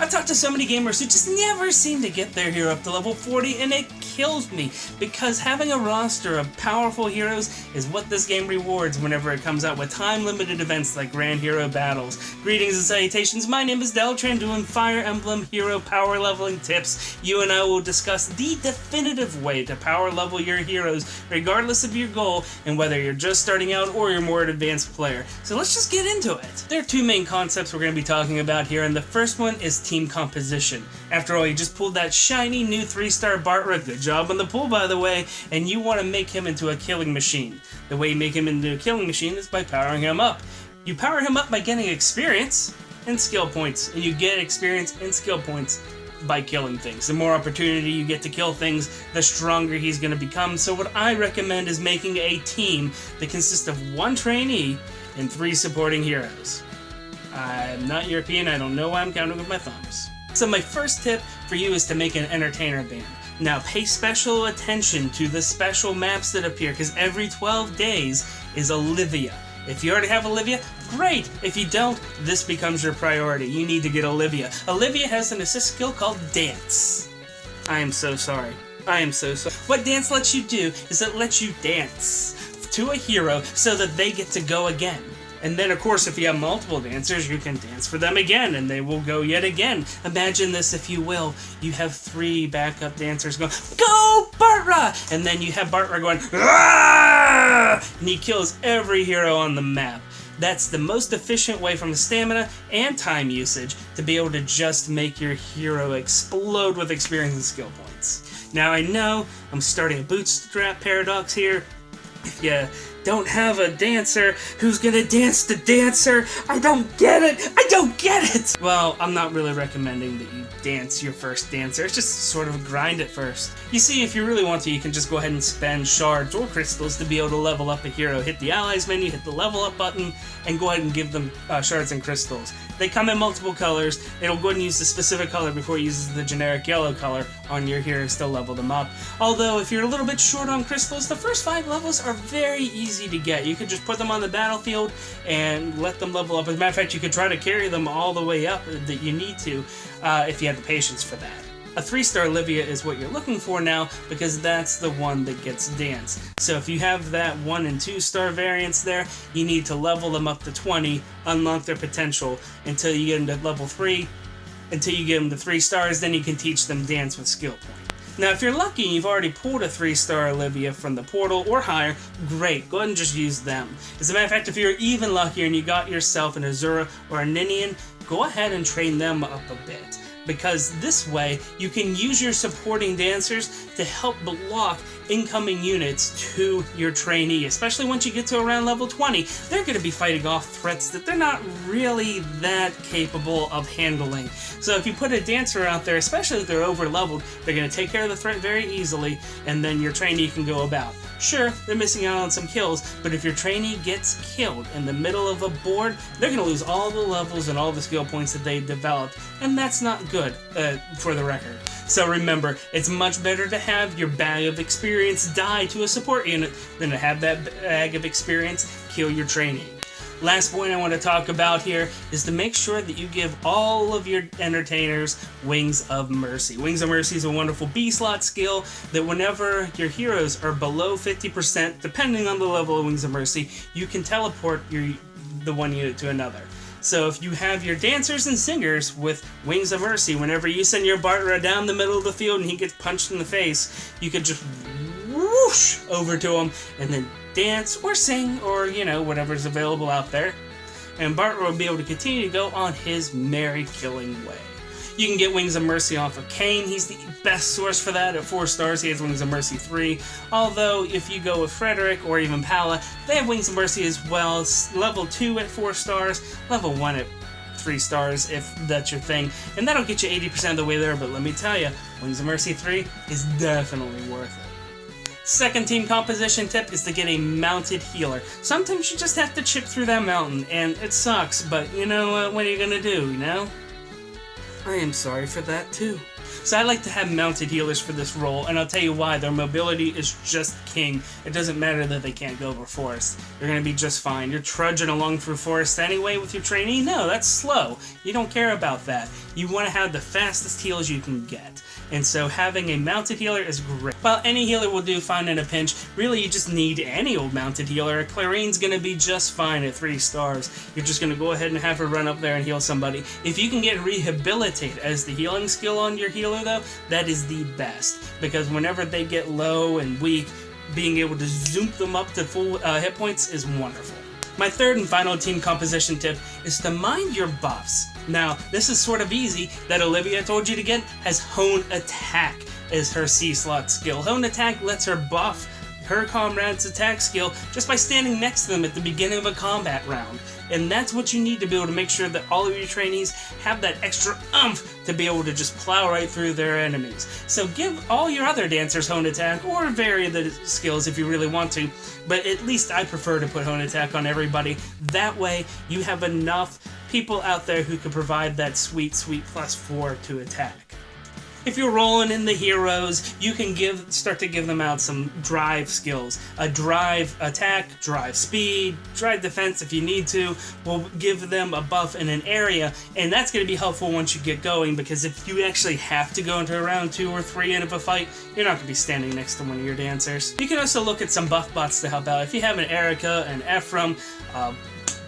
I've talked to so many gamers who just never seem to get their hero up to level 40, and it kills me, because having a roster of powerful heroes is what this game rewards whenever it comes out with time-limited events like Grand Hero Battles. Greetings and salutations, my name is Deltran, doing Fire Emblem Hero Power Leveling tips. You and I will discuss the definitive way to power level your heroes, regardless of your goal, and whether you're just starting out or you're more an advanced player. So let's just get into it. There are two main concepts we're going to be talking about here, and the first one is team composition. After all, you just pulled that shiny new 3-star Bartra, good job on the pull by the way, and you want to make him into a killing machine. The way you make him into a killing machine is by powering him up. You power him up by getting experience and skill points, and you get experience and skill points by killing things. The more opportunity you get to kill things, the stronger he's going to become. So what I recommend is making a team that consists of 1 trainee and 3 supporting heroes. I'm not European, I don't know why I'm counting with my thumbs. So my first tip for you is to make an entertainer band. Now pay special attention to the special maps that appear, because every 12 days is Olivia. If you already have Olivia, great! If you don't, this becomes your priority. You need to get Olivia. Olivia has an assist skill called Dance. I am so sorry. I am so sorry. What Dance lets you do is it lets you dance to a hero so that they get to go again. And then, of course, if you have multiple dancers, you can dance for them again, and they will go yet again. Imagine this, if you will. You have 3 backup dancers going, "Go, Bartra!" And then you have Bartra going, "Ah!" And he kills every hero on the map. That's the most efficient way from stamina and time usage to be able to just make your hero explode with experience and skill points. Now, I know I'm starting a bootstrap paradox here. If you don't have a dancer, who's gonna dance the dancer? I don't get it! I don't get it! Well, I'm not really recommending that you dance your first dancer. It's just sort of a grind at first. You see, if you really want to, you can just go ahead and spend shards or crystals to be able to level up a hero. Hit the allies menu, hit the level up button, and go ahead and give them shards and crystals. They come in multiple colors. It'll go ahead and use the specific color before it uses the generic yellow color on your heroes to level them up. Although, if you're a little bit short on crystals, the first 5 levels are very easy to get. You could just put them on the battlefield and let them level up. As a matter of fact, you could try to carry them all the way up that you need to if you have the patience for that. A 3-star Olivia is what you're looking for now, because that's the one that gets Dance. So if you have that 1 and 2-star variants there, you need to level them up to 20, unlock their potential until you get them to level 3. Until you get them to 3 stars, then you can teach them Dance with skill point. Now, if you're lucky and you've already pulled a 3-star Olivia from the portal or higher, great, go ahead and just use them. As a matter of fact, if you're even luckier and you got yourself an Azura or a Ninian, go ahead and train them up a bit. Because this way, you can use your supporting dancers to help block incoming units to your trainee. Especially once you get to around level 20, they're going to be fighting off threats that they're not really that capable of handling. So if you put a dancer out there, especially if they're over leveled, they're going to take care of the threat very easily, and then your trainee can go about. Sure, they're missing out on some kills, but if your trainee gets killed in the middle of a board, they're going to lose all the levels and all the skill points that they developed, and that's not good, for the record. So remember, it's much better to have your bag of experience die to a support unit than to have that bag of experience kill your trainee. Last point I want to talk about here is to make sure that you give all of your entertainers Wings of Mercy. Wings of Mercy is a wonderful B-slot skill that whenever your heroes are below 50%, depending on the level of Wings of Mercy, you can teleport the one unit to another. So if you have your dancers and singers with Wings of Mercy, whenever you send your Bartra down the middle of the field and he gets punched in the face, you can just whoosh over to him and then dance or sing or, you know, whatever's available out there. And Bartra will be able to continue to go on his merry killing way. You can get Wings of Mercy off of Kane. He's the best source for that. At 4 stars, he has Wings of Mercy 3. Although, if you go with Frederick or even Pala, they have Wings of Mercy as well. Level 2 at 4 stars, level 1 at 3 stars, if that's your thing. And that'll get you 80% of the way there, but let me tell you, Wings of Mercy 3 is definitely worth it. Second team composition tip is to get a mounted healer. Sometimes you just have to chip through that mountain, and it sucks, but you know what are you gonna do, you know? I am sorry for that too. So I like to have mounted healers for this role, and I'll tell you why. Their mobility is just king. It doesn't matter that they can't go over forest. You're going to be just fine. You're trudging along through forest anyway with your trainee? No, that's slow. You don't care about that. You want to have the fastest heals you can get. And so having a mounted healer is great. While any healer will do fine in a pinch, really you just need any old mounted healer. Clarine's going to be just fine at 3 stars. You're just going to go ahead and have her run up there and heal somebody. If you can get Rehabilitate as the healing skill on your healer though, that is the best. Because whenever they get low and weak, being able to zoom them up to full hit points is wonderful. My third and final team composition tip is to mind your buffs. Now, this is sort of easy. That Olivia told you to get has Hone Attack as her C-slot skill. Hone Attack lets her buff her comrade's attack skill just by standing next to them at the beginning of a combat round. And that's what you need to be able to make sure that all of your trainees have that extra oomph to be able to just plow right through their enemies. So give all your other dancers Hone Attack, or vary the skills if you really want to, but at least I prefer to put Hone Attack on everybody. That way you have enough people out there who can provide that sweet +4 to attack. If you're rolling in the heroes, you can start to give them out some drive skills. A drive attack, drive speed, drive defense if you need to, will give them a buff in an area, and that's going to be helpful once you get going, because if you actually have to go into a round 2 or 3 of a fight, you're not going to be standing next to one of your dancers. You can also look at some buff bots to help out. If you have an Erica, an Ephraim,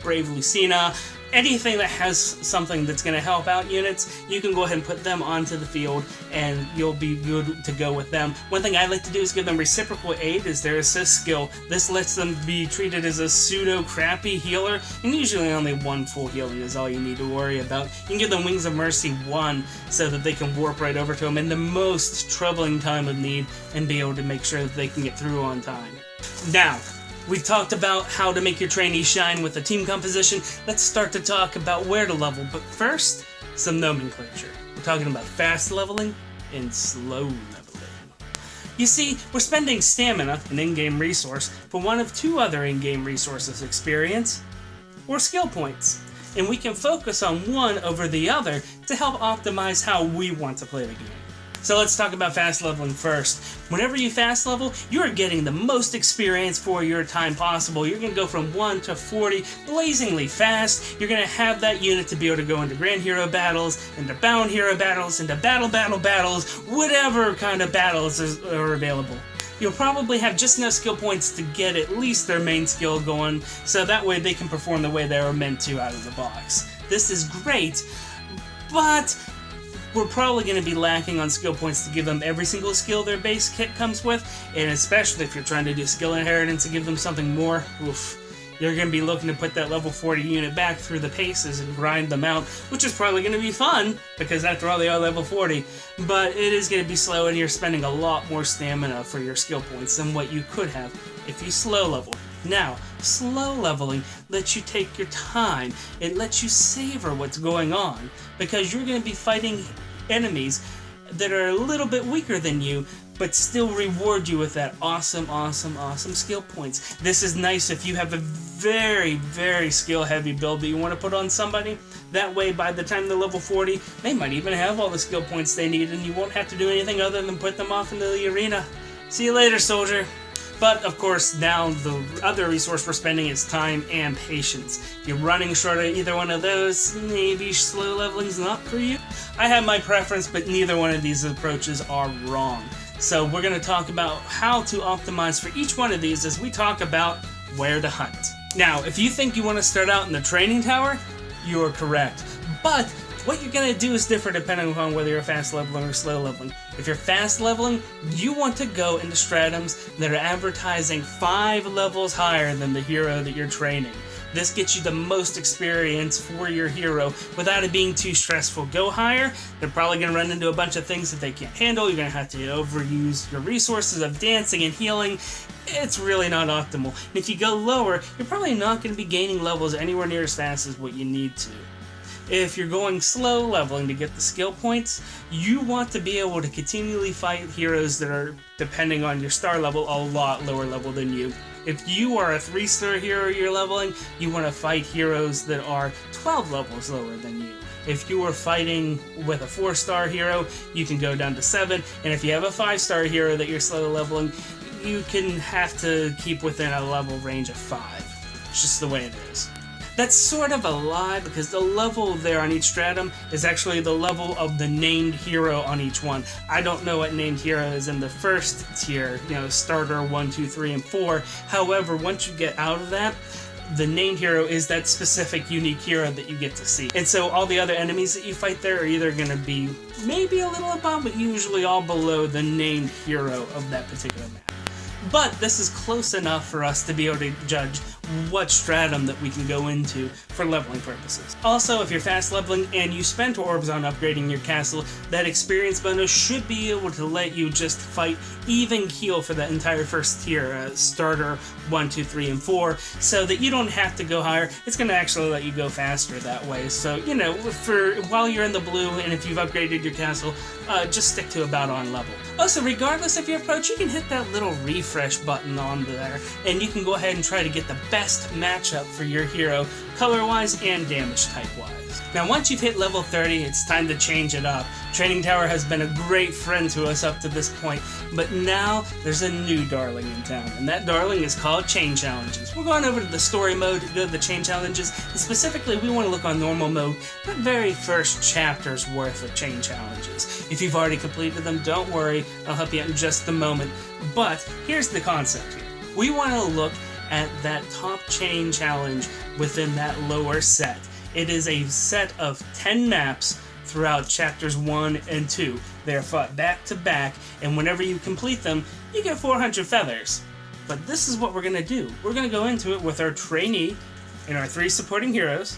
Brave Lucina, anything that has something that's going to help out units, you can go ahead and put them onto the field and you'll be good to go with them. One thing I like to do is give them reciprocal aid as their assist skill. This lets them be treated as a pseudo crappy healer, and usually only 1 full healing is all you need to worry about. You can give them Wings of Mercy 1 so that they can warp right over to them in the most troubling time of need and be able to make sure that they can get through on time. Now, we've talked about how to make your trainee shine with the team composition. Let's start to talk about where to level, but first, some nomenclature. We're talking about fast leveling and slow leveling. You see, we're spending stamina, an in-game resource, for one of 2 other in-game resources: experience or skill points. And we can focus on one over the other to help optimize how we want to play the game. So let's talk about fast leveling first. Whenever you fast level, you are getting the most experience for your time possible. You're going to go from 1 to 40 blazingly fast. You're going to have that unit to be able to go into Grand Hero battles, into Bound Hero battles, into battles, whatever kind of battles are available. You'll probably have just enough skill points to get at least their main skill going, so that way they can perform the way they were meant to out of the box. This is great, but we're probably going to be lacking on skill points to give them every single skill their base kit comes with, and especially if you're trying to do skill inheritance and give them something more, oof. You're going to be looking to put that level 40 unit back through the paces and grind them out, which is probably going to be fun, because after all they are level 40, but it is going to be slow and you're spending a lot more stamina for your skill points than what you could have if you slow level. Now, slow leveling lets you take your time. It lets you savor what's going on, because you're going to be fighting enemies that are a little bit weaker than you, but still reward you with that awesome skill points. This is nice if you have a very skill heavy build that you want to put on somebody. That way, by the time they're level 40, they might even have all the skill points they need, and you won't have to do anything other than put them off into the arena. See you later, soldier. But, of course, now the other resource we're spending is time and patience. If you're running short of either one of those, maybe slow leveling's not for you. I have my preference, but neither one of these approaches are wrong. So we're going to talk about how to optimize for each one of these as we talk about where to hunt. Now, if you think you want to start out in the training tower, you are correct. But what you're going to do is different depending upon whether you're fast leveling or slow leveling. If you're fast leveling, you want to go into stratums that are advertising 5 levels higher than the hero that you're training. This gets you the most experience for your hero without it being too stressful. Go higher, they're probably going to run into a bunch of things that they can't handle. You're going to have to overuse your resources of dancing and healing. It's really not optimal. And if you go lower, you're probably not going to be gaining levels anywhere near as fast as what you need to. If you're going slow leveling to get the skill points, you want to be able to continually fight heroes that are, depending on your star level, a lot lower level than you. If you are a 3-star hero you're leveling, you want to fight heroes that are 12 levels lower than you. if you were fighting with a 4-star hero, you can go down to 7, and if you have a 5-star hero that you're slow leveling, you can have to keep within a level range of 5. It's just the way it is. That's sort of a lie, because the level there on each stratum is actually the level of the named hero on each one. I don't know what named hero is in the first tier, starter 1, 2, 3, and 4. However, once you get out of that, the named hero is that specific unique hero that you get to see. And so all the other enemies that you fight there are either going to be maybe a little above, but usually all below the named hero of that particular map. But this is close enough for us to be able to judge what stratum that we can go into for leveling purposes. Also, if you're fast leveling and you spent orbs on upgrading your castle, that experience bonus should be able to let you just fight even keel for that entire first tier, starter 1, 2, 3, and 4, so that you don't have to go higher. It's going to actually let you go faster that way. So, for while you're in the blue and if you've upgraded your castle, just stick to about on level. Also, regardless of your approach, you can hit that little refresh button on there, and you can go ahead and try to get the best matchup for your hero, color-wise and damage type-wise. Now, once you've hit level 30, it's time to change it up. Training Tower has been a great friend to us up to this point, but now there's a new darling in town, and that darling is called Chain Challenges. We're going over to the story mode to go to the Chain Challenges, and specifically we want to look on normal mode, the very first chapter's worth of Chain Challenges. If you've already completed them, don't worry, I'll help you out in just a moment, but here's the concept here. We want to look at that top chain challenge within that lower set. It is a set of 10 maps throughout chapters 1 and 2. They're fought back to back, and whenever you complete them, you get 400 feathers. But this is what we're going to do. We're going to go into it with our trainee and our 3 supporting heroes,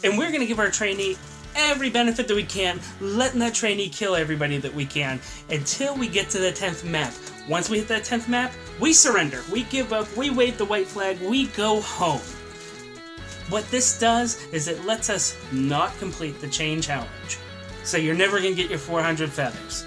and we're going to give our trainee every benefit that we can, letting that trainee kill everybody that we can until we get to the 10th map. Once we hit that 10th map, we surrender, we give up, we wave the white flag, we go home. What this does is it lets us not complete the chain challenge. So you're never going to get your 400 feathers.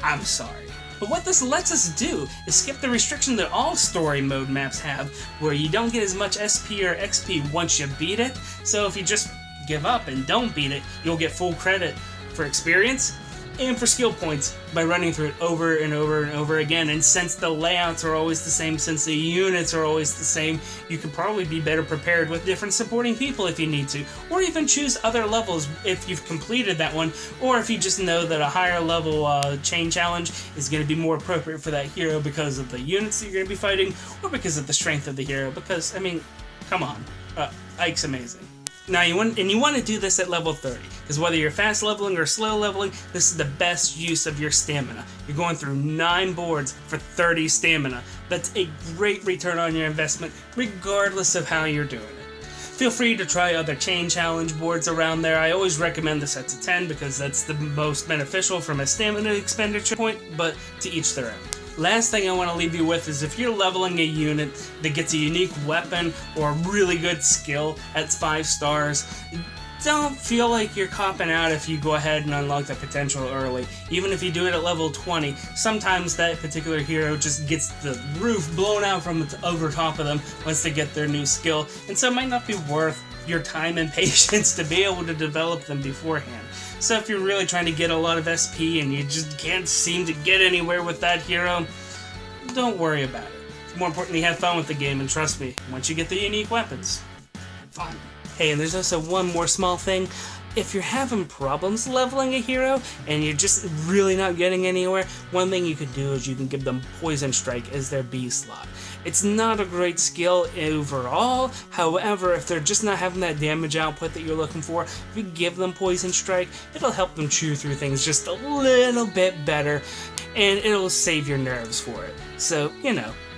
I'm sorry. But what this lets us do is skip the restriction that all story mode maps have, where you don't get as much SP or XP once you beat it. So if you just give up and don't beat it, you'll get full credit for experience and for skill points by running through it over and over and over again. And since the layouts are always the same, since the units are always the same, you could probably be better prepared with different supporting people if you need to, or even choose other levels if you've completed that one, or if you just know that a higher level chain challenge is going to be more appropriate for that hero because of the units that you're going to be fighting, or because of the strength of the hero, because, I mean, come on, Ike's amazing. Now, you want to do this at level 30, because whether you're fast leveling or slow leveling, this is the best use of your stamina. You're going through 9 boards for 30 stamina. That's a great return on your investment, regardless of how you're doing it. Feel free to try other chain challenge boards around there. I always recommend the sets of 10, because that's the most beneficial from a stamina expenditure point, but to each their own. Last thing I want to leave you with is if you're leveling a unit that gets a unique weapon or a really good skill at 5 stars, don't feel like you're copping out if you go ahead and unlock that potential early. Even if you do it at level 20, sometimes that particular hero just gets the roof blown out from over top of them once they get their new skill, and so it might not be worth your time and patience to be able to develop them beforehand. So if you're really trying to get a lot of SP and you just can't seem to get anywhere with that hero, don't worry about it. More importantly, have fun with the game, and trust me, once you get the unique weapons, fun. Hey, and there's also one more small thing. If you're having problems leveling a hero and you're just really not getting anywhere, one thing you can do is you can give them Poison Strike as their B slot. It's not a great skill overall, however, if they're just not having that damage output that you're looking for, if you give them Poison Strike, it'll help them chew through things just a little bit better, and it'll save your nerves for it. So,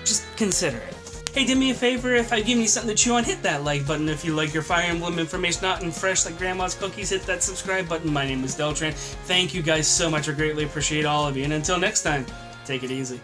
just consider it. Hey, do me a favor, if I give you something to chew on, hit that like button. If you like your Fire Emblem information hot and fresh like Grandma's cookies, hit that subscribe button. My name is Deltran. Thank you guys so much. I greatly appreciate all of you. And until next time, take it easy.